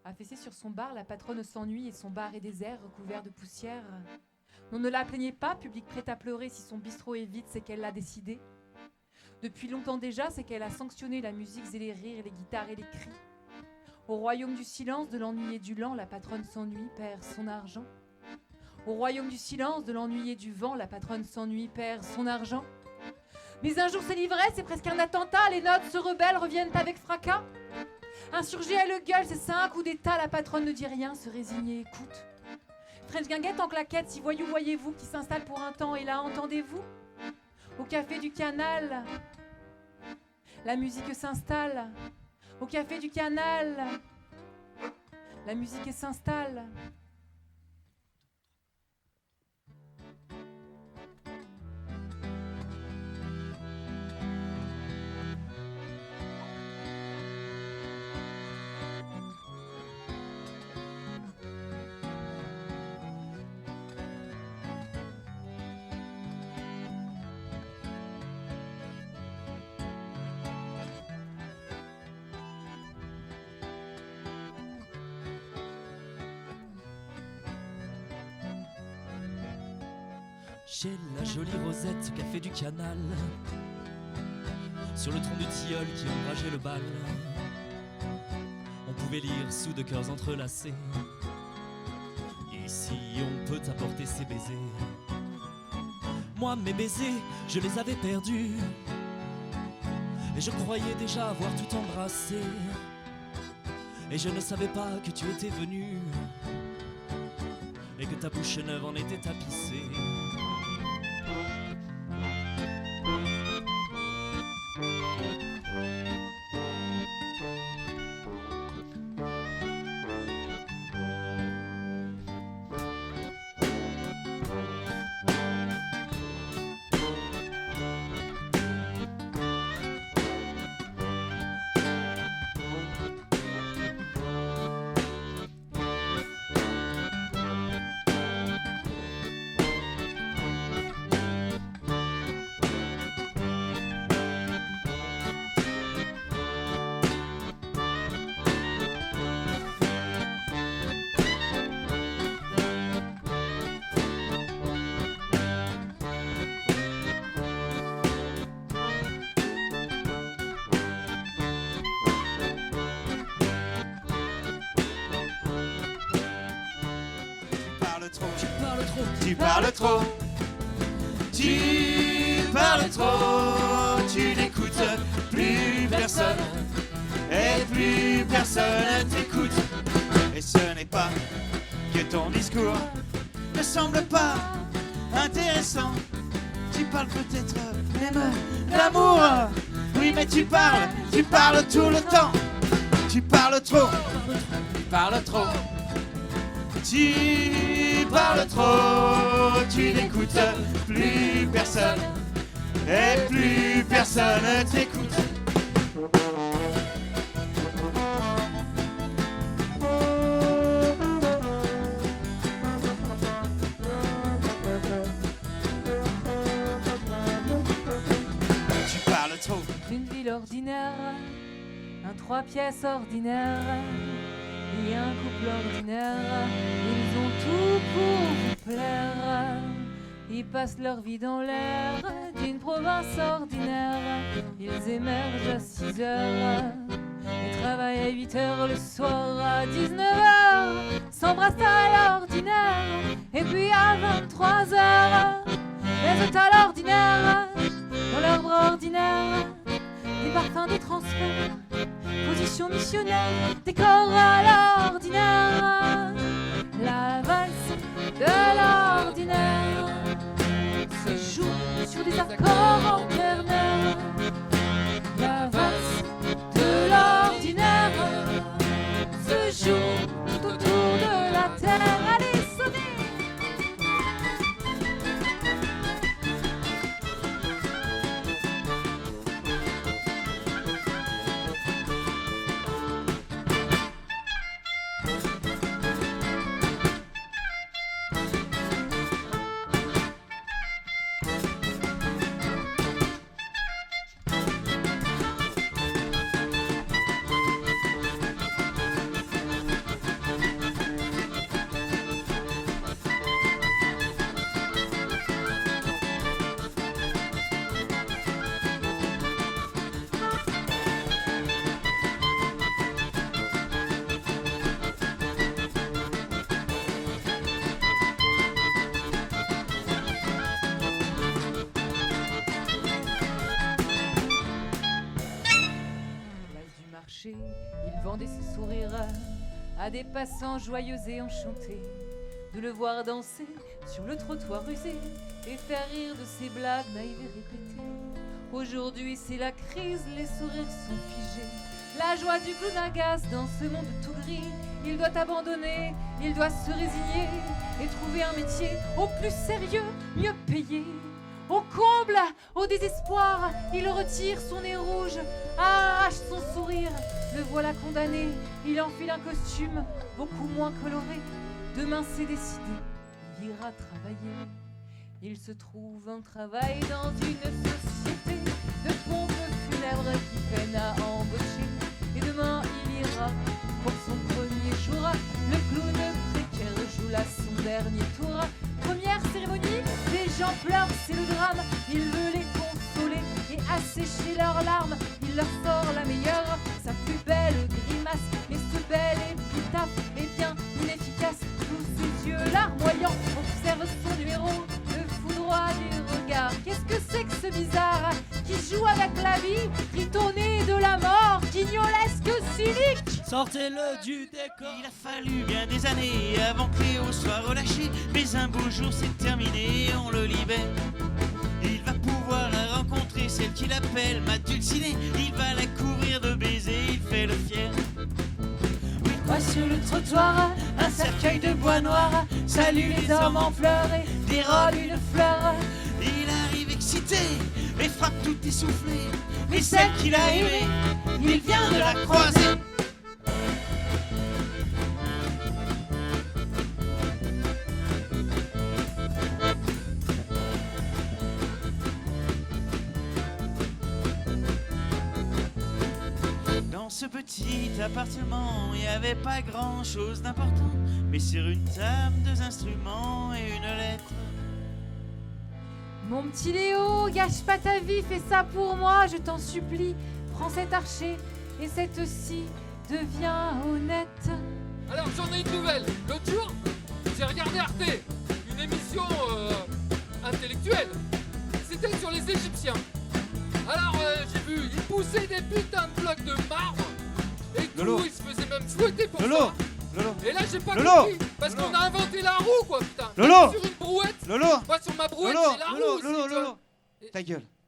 Affaissée sur son bar, la patronne s'ennuie et son bar est désert, recouvert de poussière. On ne la plaignait pas, public prêt à pleurer, si son bistrot est vide, c'est qu'elle l'a décidé. Depuis longtemps déjà, c'est qu'elle a sanctionné la musique et les rires, les guitares et les cris. Au royaume du silence, de l'ennui et du lent, la patronne s'ennuie, perd son argent. Au royaume du silence, de l'ennui et du vent, la patronne s'ennuie, perd son argent. Mais un jour c'est l'ivresse, c'est presque un attentat, les notes se rebellent, reviennent avec fracas. Insurgée, elle gueule, c'est ça un coup d'état, la patronne ne dit rien, se résigner, écoute. French guinguette en claquette, si voyou voyez-vous, qui s'installe pour un temps, et là entendez-vous? Au café du canal, la musique s'installe. Au café du canal, la musique s'installe. Chez la jolie Rosette au café du canal, sur le tronc du tilleul qui ombrageait le bal, on pouvait lire sous de cœurs entrelacés: ici on peut apporter ses baisers. Moi mes baisers, je les avais perdus, et je croyais déjà avoir tout embrassé, et je ne savais pas que tu étais venu, et que ta bouche neuve en était tapissée. Tu parles trop, tu parles trop, tu n'écoutes plus personne, et plus personne t'écoute. Et ce n'est pas que ton discours ne semble pas intéressant. Tu parles peut-être même d'amour, oui mais tu parles tout le temps. Tu parles trop, tu parles trop. Tu parles trop, tu n'écoutes plus personne, et plus personne t'écoute. Tu parles trop. Une ville ordinaire, un 3 pièces ordinaire et un couple ordinaire, ils ont tout pour vous plaire. Ils passent leur vie dans l'air d'une province ordinaire. Ils émergent à 6 heures, ils travaillent à 8 heures le soir, à 19 heures s'embrassent à l'ordinaire, et puis à 23 heures les autres à l'ordinaire, dans leur bras ordinaire, des parfums de transfert, position missionnaire, décor à l'ordinaire. La valse de l'ordinaire se joue sur des accords en ternaire. La valse de l'ordinaire se joue tout autour de la terre. Allez, sonnez! à des passants joyeux et enchantés de le voir danser sur le trottoir usé et faire rire de ses blagues naïves et répétées. Aujourd'hui c'est la crise, les sourires sont figés, la joie du clown agace dans ce monde tout gris. Il doit abandonner, il doit se résigner et trouver un métier au plus sérieux, mieux payé. Au comble, au désespoir, il retire son nez rouge, arrache son sourire. Le voilà condamné, il enfile un costume beaucoup moins coloré. Demain c'est décidé, il ira travailler. Il se trouve un travail dans une société de pompes funèbres qui peine à embaucher. Et demain il ira pour son premier jour. Le clown précaire joue là son dernier tour. Première cérémonie, les gens pleurent, c'est le drame. Il veut les consoler et assécher leurs larmes. Il leur sort la meilleure, sa plus belle grimace. Mais ce bel épitaphe est bien inefficace. Tous ses yeux larmoyants observent son numéro. Le foudroie du regard, qu'est-ce que c'est que ce bizarre qui joue avec la vie, ritourné de la mort, guignolesque cynique. Sortez-le du décor. Il a fallu bien des années avant que Léo soit relâché. Mais un beau jour c'est terminé, on le libère. Il va pouvoir la rencontrer, celle qu'il appelle ma dulcinée. Il va la couvrir de baisers, il fait le fier. Oui, quoi sur le trottoir, un cercueil de bois noir. Salut les hommes en fleurs et dérobe une fleur. Il arrive excité et frappe tout essoufflé. Mais celle qu'il a aimée, il vient de la croiser. Dans ce petit appartement, il n'y avait pas grand chose d'important. Mais sur une table, 2 instruments et une lettre. Mon petit Léo, gâche pas ta vie, fais ça pour moi, je t'en supplie. Prends cet archer et cette scie, deviens honnête. Alors j'en ai une nouvelle. L'autre jour, j'ai regardé Arte, une émission intellectuelle. C'était sur les Égyptiens. Alors j'ai vu, ils poussaient des putains de blocs de marbre. Et Lolo. tout, ils se faisaient même fouetter pour Lolo, ça. Lolo, Et là j'ai pas Lolo. compris, parce Lolo. qu'on a inventé la roue quoi putain. Lolo. Sur une brouette. Lolo, Moi sur ma brouette Lolo, c'est la Lolo, roue Lolo, aussi, tu vois. Lolo. Ta gueule.